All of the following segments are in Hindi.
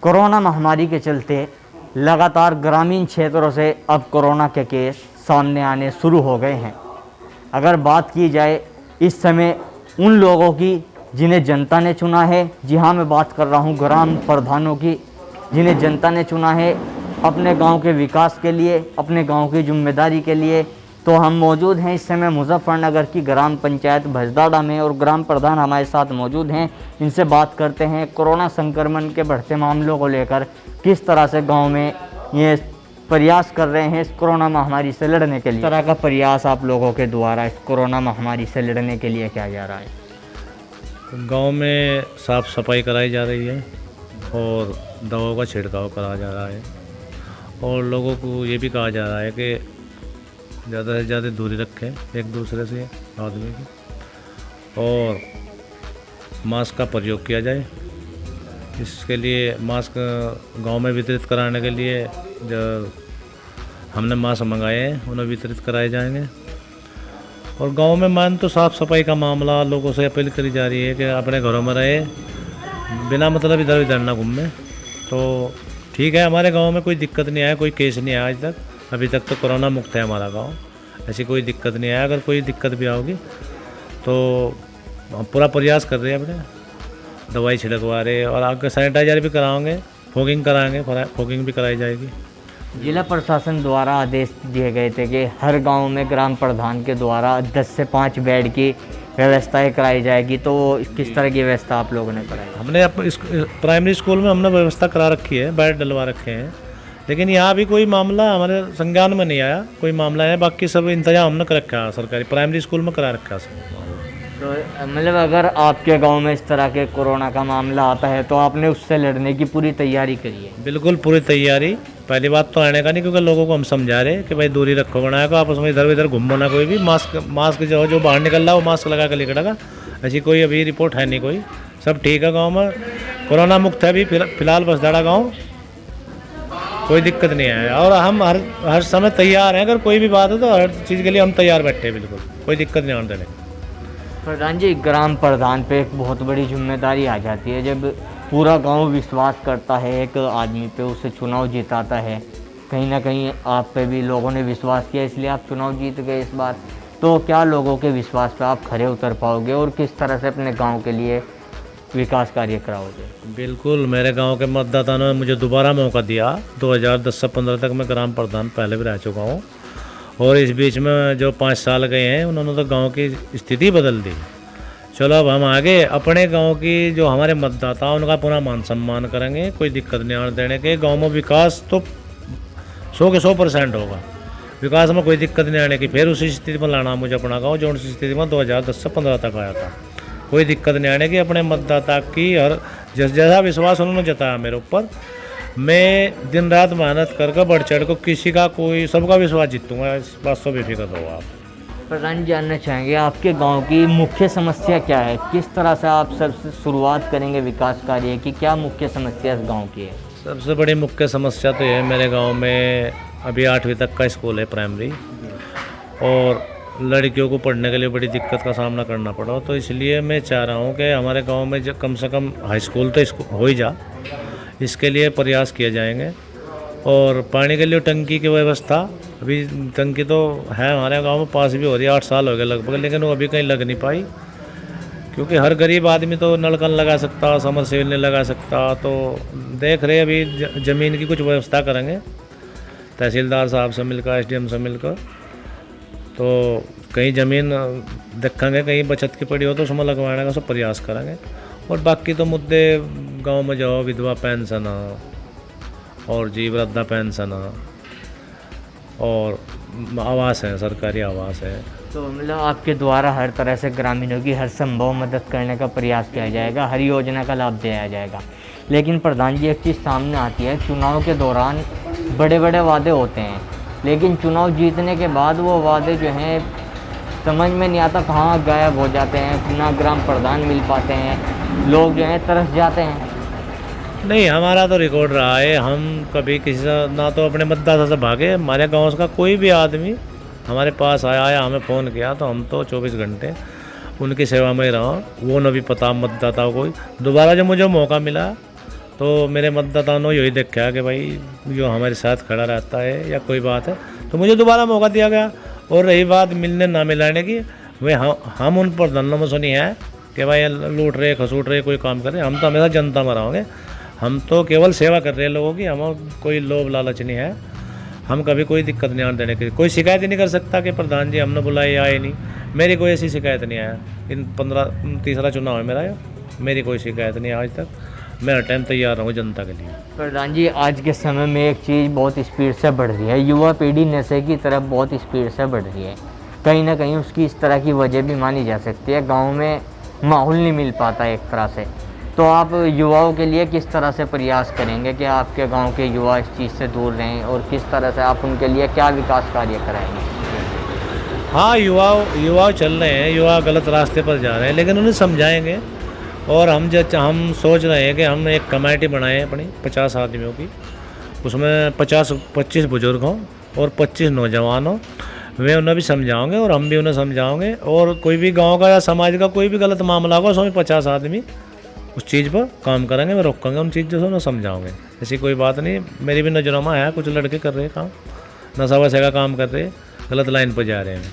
कोरोना महामारी के चलते लगातार ग्रामीण क्षेत्रों से अब कोरोना के केस सामने आने शुरू हो गए हैं। अगर बात की जाए इस समय उन लोगों की जिन्हें जनता ने चुना है, जी हाँ, मैं बात कर रहा हूँ ग्राम प्रधानों की, जिन्हें जनता ने चुना है अपने गांव के विकास के लिए, अपने गांव की जिम्मेदारी के लिए। तो हम मौजूद हैं इस समय मुजफ्फरनगर की ग्राम पंचायत भजदाड़ा में और ग्राम प्रधान हमारे साथ मौजूद हैं। इनसे बात करते हैं कोरोना संक्रमण के बढ़ते मामलों को लेकर किस तरह से गांव में ये प्रयास कर रहे हैं इस कोरोना महामारी से लड़ने के लिए। इस तरह का प्रयास आप लोगों के द्वारा इस कोरोना महामारी से लड़ने के लिए किया जा रहा है? गांव में साफ़ सफाई कराई जा रही है और दवाओं का छिड़काव करा जा रहा है और लोगों को ये भी कहा जा रहा है कि ज़्यादा से ज़्यादा दूरी रखें एक दूसरे से आदमी की, और मास्क का प्रयोग किया जाए। इसके लिए मास्क गांव में वितरित कराने के लिए जो हमने मास्क मंगाए हैं उन्हें वितरित कराए जाएंगे। और गांव में मान तो साफ़ सफाई का मामला लोगों से अपील करी जा रही है कि अपने घरों में रहे, बिना मतलब इधर उधर ना घूमें। तो ठीक है, हमारे गांव में कोई दिक्कत नहीं आया, कोई केस नहीं आया आज तक। अभी तक तो कोरोना मुक्त है हमारा गांव, ऐसी कोई दिक्कत नहीं आया। अगर कोई दिक्कत भी आओगी तो हम पूरा प्रयास कर रहे हैं, अपने दवाई छिड़कवा रहे और आगे सैनिटाइजर भी कराएंगे, फॉगिंग कराएंगे, फॉगिंग भी कराई जाएगी। जिला प्रशासन द्वारा आदेश दिए गए थे कि हर गांव में ग्राम प्रधान के द्वारा 10 से 5 बेड की व्यवस्थाएं कराई जाएगी, तो किस तरह की व्यवस्था आप लोगों ने कराई? हमने प्राइमरी स्कूल में हमने व्यवस्था करा रखी है, बेड डलवा रखे हैं, लेकिन यहाँ भी कोई मामला हमारे संज्ञान में नहीं आया, कोई मामला है। बाकी सब इंतजाम हमने कर रखा है, सरकारी प्राइमरी स्कूल में करा रखा है सब। तो मतलब अगर आपके गांव में इस तरह के कोरोना का मामला आता है तो आपने उससे लड़ने की पूरी तैयारी करी है? बिल्कुल पूरी तैयारी। पहली बात तो आने का नहीं, क्योंकि लोगों को हम समझा रहे हैं कि भाई दूरी रखो, बनाया को आपस में इधर उधर घूमो ना, कोई भी मास्क जो बाहर निकल रहा है वो मास्क लगा कर निकलेगा। ऐसी कोई अभी रिपोर्ट है नहीं कोई, सब ठीक है। गाँव में कोरोना मुक्त है अभी फिलहाल भजदाड़ा गाँव, कोई दिक्कत नहीं है। और हम हर समय तैयार हैं, अगर कोई भी बात है तो हर चीज़ के लिए हम तैयार बैठे हैं, बिल्कुल कोई दिक्कत नहीं आने देने। प्रधान जी, ग्राम प्रधान पे एक बहुत बड़ी जिम्मेदारी आ जाती है। जब पूरा गांव विश्वास करता है एक आदमी पे, उसे चुनाव जिताता है, कहीं ना कहीं आप पे भी लोगों ने विश्वास किया, इसलिए आप चुनाव जीत गए इस बार। तो क्या लोगों के विश्वास पे आप खरे उतर पाओगे और किस तरह से अपने गाँव के लिए विकास कार्य कराओगे? बिल्कुल, मेरे गांव के मतदाताओं ने मुझे दोबारा मौका दिया। 2010 से 15 तक मैं ग्राम प्रधान पहले भी रह चुका हूं, और इस बीच में जो 5 साल गए हैं उन्होंने तो गांव की स्थिति बदल दी। चलो अब हम आगे अपने गांव की जो हमारे मतदाता उनका पूरा मान सम्मान करेंगे, कोई दिक्कत नहीं आने देने के। गाँव में विकास तो 100 के 100% होगा, विकास में कोई दिक्कत नहीं आने की। फिर उसी स्थिति में लाना मुझे अपना गाँव जो उसी स्थिति में 2010 से 15 तक आया था। कोई दिक्कत नहीं आने की। अपने मतदाता की और जैसा विश्वास उन्होंने जताया मेरे ऊपर, मैं दिन रात मेहनत करके बढ़ चढ़ को किसी का कोई सबका विश्वास जीतूंगा, इस बात से बेफिक्र रहो आप। प्रधान, जानना चाहेंगे आपके गांव की मुख्य समस्या क्या है? किस तरह से आप सबसे शुरुआत करेंगे विकास कार्य की? क्या मुख्य समस्या इस गाँव की है? सबसे बड़ी मुख्य समस्या तो ये है, मेरे गाँव में अभी 8वीं तक का स्कूल है प्राइमरी, और लड़कियों को पढ़ने के लिए बड़ी दिक्कत का सामना करना पड़ा। तो इसलिए मैं चाह रहा हूँ कि हमारे गांव में जो कम से कम हाई स्कूल तो हो ही जा, इसके लिए प्रयास किए जाएंगे। और पानी के लिए टंकी की व्यवस्था, अभी टंकी तो है हमारे गांव में, पास भी हो रही है, 8 साल हो गए लगभग, लेकिन वो अभी कहीं लग नहीं पाई, क्योंकि हर गरीब आदमी तो नलकन लगा सकता, समरसेबल नहीं लगा सकता। तो देख रहे अभी ज़मीन की कुछ व्यवस्था करेंगे तहसीलदार साहब से मिलकर, SDM से मिलकर। तो कहीं ज़मीन देखेंगे, कहीं बचत की पड़ी हो तो उसमें लगवाने का सब प्रयास करेंगे। और बाकी तो मुद्दे गांव में जो विधवा पेंशन और जी वृद्धा पेंशन और आवास है, सरकारी आवास है। तो मतलब आपके द्वारा हर तरह से ग्रामीणों की हर संभव मदद करने का प्रयास किया जाएगा, हर योजना का लाभ दिया जाएगा। लेकिन प्रधान जी, एक चीज़ सामने आती है, चुनाव के दौरान बड़े बड़े वादे होते हैं, लेकिन चुनाव जीतने के बाद वो वादे जो हैं समझ में नहीं आता कहाँ गायब हो जाते हैं, ना ग्राम प्रधान मिल पाते हैं, लोग जो हैं तरस जाते हैं। नहीं, हमारा तो रिकॉर्ड रहा है, हम कभी किसी से ना तो अपने मतदाता से भागे। हमारे गांव का कोई भी आदमी हमारे पास आया हमें फ़ोन किया तो हम तो 24 घंटे उनकी सेवा में ही रहा। वो न भी पता मतदाताओं को। दोबारा जब मुझे मौका मिला तो मेरे मतदाताओं ने यही देखा कि भाई जो हमारे साथ खड़ा रहता है या कोई बात है, तो मुझे दोबारा मौका दिया गया। और रही बात मिलने ना मिलाने की, वे हम उन प्रधानों में सुनी है कि भाई लूट रहे खसूट रहे कोई काम कर रहे, हम तो हमेशा जनता में रहोगे। हम तो केवल सेवा कर रहे हैं लोगों की, हम कोई लोभ लालच नहीं है। हम कभी कोई दिक्कत नहीं आने देने की, कोई शिकायत ही नहीं कर सकता कि प्रधान जी हमने बुलाए आए नहीं। मेरी कोई ऐसी शिकायत नहीं आया। इन 15 चुनाव है मेरा, मेरी कोई शिकायत नहीं आज तक। मैं हर टाइम तैयार रहूँ जनता के लिए। प्रधान जी, आज के समय में एक चीज़ बहुत स्पीड से बढ़ रही है, युवा पीढ़ी नशे की तरफ बहुत स्पीड से बढ़ रही है। कहीं ना कहीं उसकी इस तरह की वजह भी मानी जा सकती है, गांव में माहौल नहीं मिल पाता एक तरह से। तो आप युवाओं के लिए किस तरह से प्रयास करेंगे कि आपके गांव के युवा इस चीज़ से दूर रहें, और किस तरह से आप उनके लिए क्या विकास कार्य कराएंगे? हाँ, युवा चल रहे हैं, युवा गलत रास्ते पर जा रहे हैं, लेकिन उन्हें समझाएंगे। और हम सोच रहे हैं कि हम एक कमेटी बनाएं अपनी 50 आदमियों की, उसमें 25 बुजुर्ग हों और 25 नौजवान हों। वे उन्हें भी समझाओगे और हम भी उन्हें समझाओगे। और कोई भी गांव का या समाज का कोई भी गलत मामला होगा, उसमें 50 आदमी उस चीज़ पर काम करेंगे, मैं रोकेंगे उन चीज़ों से, उन्हें समझाओगे। ऐसी कोई बात नहीं। मेरी भी नज़रों में है, कुछ लड़के कर रहे हैं काम, नशा वशा का काम कर रहे हैं, गलत लाइन पर जा रहे हैं।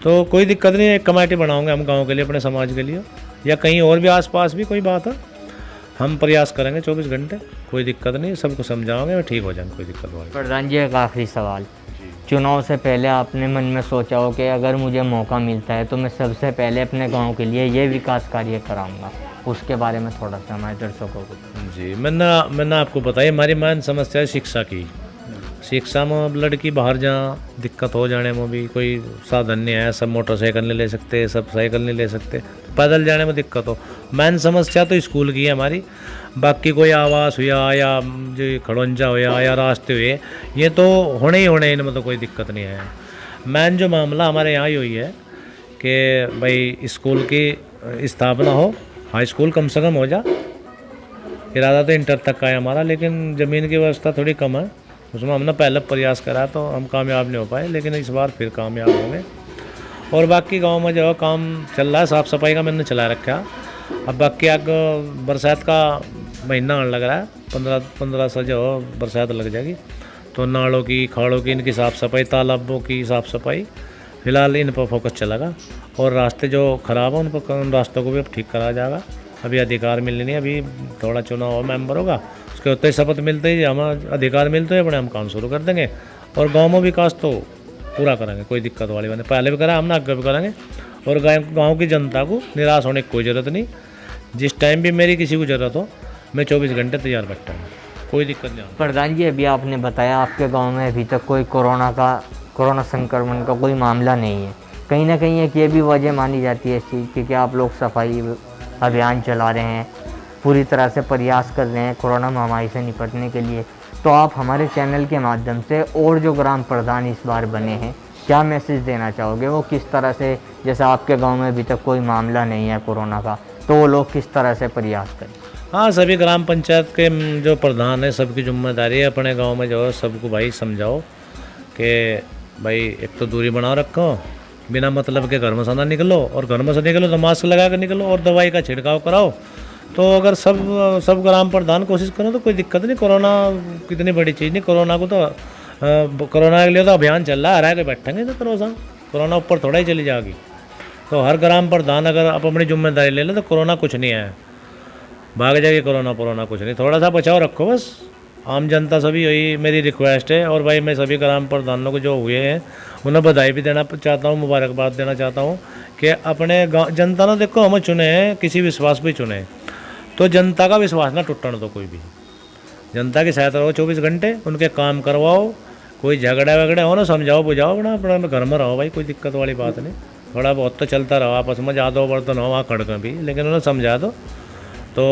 तो कोई दिक्कत नहीं है, एक कमेटी बनाओगे हम गाँव के लिए, अपने समाज के लिए, या कहीं और भी आसपास भी कोई बात है, हम प्रयास करेंगे 24 घंटे। कोई दिक्कत नहीं, सबको समझाओगे, मैं ठीक हो जाएंगे, कोई दिक्कत नहीं। प्रधान जी, एक आखिरी सवाल, चुनाव से पहले आपने मन में सोचा हो कि अगर मुझे मौका मिलता है तो मैं सबसे पहले अपने गांव के लिए ये विकास कार्य कराऊंगा, उसके बारे में थोड़ा सा हमारे दर्शकों को? जी, मैंने आपको बताया, हमारी मेन समस्या है शिक्षा की। शिक्षा में अब लड़की बाहर जहाँ दिक्कत हो जाने में भी कोई साधन नहीं है, सब मोटरसाइकिल नहीं ले सकते, सब साइकिल नहीं ले सकते, पैदल जाने में दिक्कत हो। मेन समस्या तो स्कूल की है हमारी। बाकी कोई आवास हुआ या जो खड़ोंजा हुआ या रास्ते हुए, ये तो होने ही होने, इनमें तो कोई दिक्कत नहीं है। मेन जो मामला हमारे यहाँ ही हुई है कि भाई स्कूल की स्थापना हो, हाई स्कूल कम से कम हो जा। इरादा तो इंटर तक का है हमारा, लेकिन ज़मीन की व्यवस्था थोड़ी कम है, उसमें हमने पहले प्रयास करा तो हम कामयाब नहीं हो पाए, लेकिन इस बार फिर कामयाब होंगे। और बाकी गांव में जो काम चल रहा है, साफ़ सफाई का मैंने चला रखा। अब बाकी आग बरसात का महीना आने लग रहा है, 15 से जो बरसात लग जाएगी, तो नालों की, खाड़ों की, इनकी साफ़ सफाई, तालाबों की साफ़ सफाई, फ़िलहाल इन पर फोकस चलेगा। और रास्ते जो ख़राब हैं उन रास्तों को भी अब ठीक करा जाएगा। अभी अधिकार मिलने नहीं, अभी थोड़ा चुनाव मेंबर होगा, उसके होते ही शपथ मिलते ही हम अधिकार मिलते ही अपने हम काम शुरू कर देंगे। और गाँव में विकास तो पूरा करेंगे, कोई दिक्कत वाली बात नहीं। पहले भी करा हमने, आगे भी करेंगे। और गाँव की जनता को निराश होने की कोई ज़रूरत नहीं। जिस टाइम भी मेरी किसी को ज़रूरत हो, मैं 24 घंटे तैयार बैठता हूँ, कोई दिक्कत नहीं। प्रधान जी, अभी आपने बताया आपके गांव में अभी तक कोई कोरोना संक्रमण का कोई मामला नहीं है। कहीं ना कहीं एक ये भी वजह मानी जाती है इस चीज़ की कि आप लोग सफाई अभियान चला रहे हैं, पूरी तरह से प्रयास कर रहे हैं कोरोना महामारी से निपटने के लिए। तो आप हमारे चैनल के माध्यम से और जो ग्राम प्रधान इस बार बने हैं, क्या मैसेज देना चाहोगे? वो किस तरह से, जैसे आपके गांव में अभी तक कोई मामला नहीं है कोरोना का, तो वो लोग किस तरह से प्रयास करें? हाँ, सभी ग्राम पंचायत के जो प्रधान है, सबकी जिम्मेदारी है अपने गांव में जो है सबको भाई समझाओ कि भाई एक तो दूरी बनाओ रखो, बिना मतलब के घर में से ना निकलो, और घर में से निकलो तो मास्क लगा कर निकलो, और दवाई का छिड़काव कराओ। तो अगर सब ग्राम प्रधान कोशिश करो तो कोई दिक्कत नहीं। कोरोना कितनी बड़ी चीज़ नहीं, कोरोना को तो कोरोना के लिए तो अभियान चल रहा है, हरा के बैठेंगे तो कोरोना ऊपर थोड़ा ही चली जाएगी। तो हर ग्राम प्रधान अगर आप अपनी जिम्मेदारी ले लें तो कोरोना कुछ नहीं है, भाग जाएगी कोरोना कुछ नहीं। थोड़ा सा बचाव रखो बस। आम जनता सभी यही मेरी रिक्वेस्ट है। और भाई मैं सभी ग्राम प्रधानों को जो हुए हैं उन्हें बधाई भी देना चाहता हूँ, मुबारकबाद देना चाहता हूँ कि अपने गाँव जनता ने, देखो हमें चुने हैं, किसी विश्वास भी चुने, तो जनता का विश्वास ना टूटने दो। कोई भी जनता की सहायता रहो 24 घंटे, उनके काम करवाओ, कोई झगड़ा वगड़ा हो ना समझाओ बुझाओ, अपना घर में रहो भाई, कोई दिक्कत वाली बात नहीं। थोड़ा बहुत तो चलता रहो आपस में, ज़्यादा बर्तन हो वहाँ खड़कें भी, लेकिन उन्हें समझा दो तो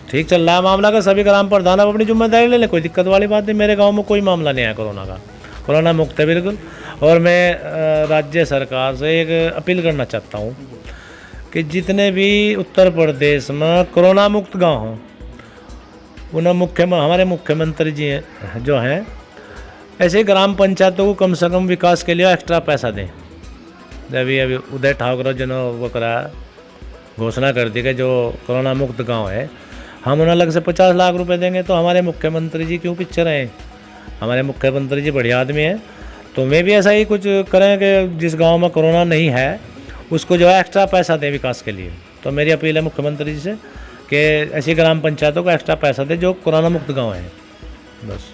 ठीक चल रहा है मामला का। सभी ग्राम प्रधान अपनी जिम्मेदारी ले लें, कोई दिक्कत वाली बात नहीं। मेरे गांव में कोई मामला नहीं आया कोरोना का, कोरोना मुक्त है बिल्कुल। और मैं राज्य सरकार से एक अपील करना चाहता हूँ कि जितने भी उत्तर प्रदेश में कोरोना मुक्त गांव हों, उन्हें हमारे मुख्यमंत्री जी जो हैं, ऐसे ग्राम पंचायतों को कम से कम विकास के लिए एक्स्ट्रा पैसा दें। अभी उदय ठाकरे जिन्होंने वो करा, घोषणा कर दी कि जो कोरोना मुक्त गांव है हम उन्हें अलग से 50 लाख रुपए देंगे तो हमारे मुख्यमंत्री जी क्यों पीछे रहें? हमारे मुख्यमंत्री जी बढ़िया आदमी हैं, तो मैं भी ऐसा ही कुछ करें कि जिस गांव में कोरोना नहीं है उसको जो है एक्स्ट्रा पैसा दें विकास के लिए। तो मेरी अपील है मुख्यमंत्री जी से कि ऐसी ग्राम पंचायतों को एक्स्ट्रा पैसा दे जो कोरोना मुक्त गाँव हैं। बस।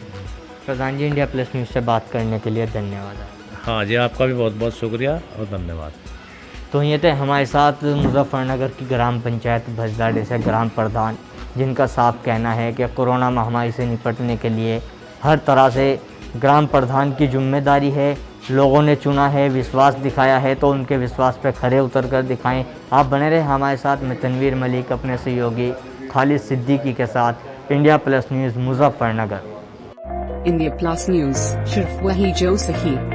प्रधान जी, इंडिया प्लस न्यूज़ से बात करने के लिए धन्यवाद। हाँ जी, आपका भी बहुत बहुत शुक्रिया और धन्यवाद। तो ये थे हमारे साथ मुजफ्फरनगर की ग्राम पंचायत भजदाड़े से ग्राम प्रधान, जिनका साफ कहना है कि कोरोना महामारी से निपटने के लिए हर तरह से ग्राम प्रधान की जिम्मेदारी है। लोगों ने चुना है, विश्वास दिखाया है, तो उनके विश्वास पे खरे उतर कर दिखाएं। आप बने रहे हमारे साथ। मैं तनवीर मलिक अपने सहयोगी खालिद सिद्दीकी के साथ, India plus news Muzaffarnagar. India plus news, सिर्फ वही जो सही।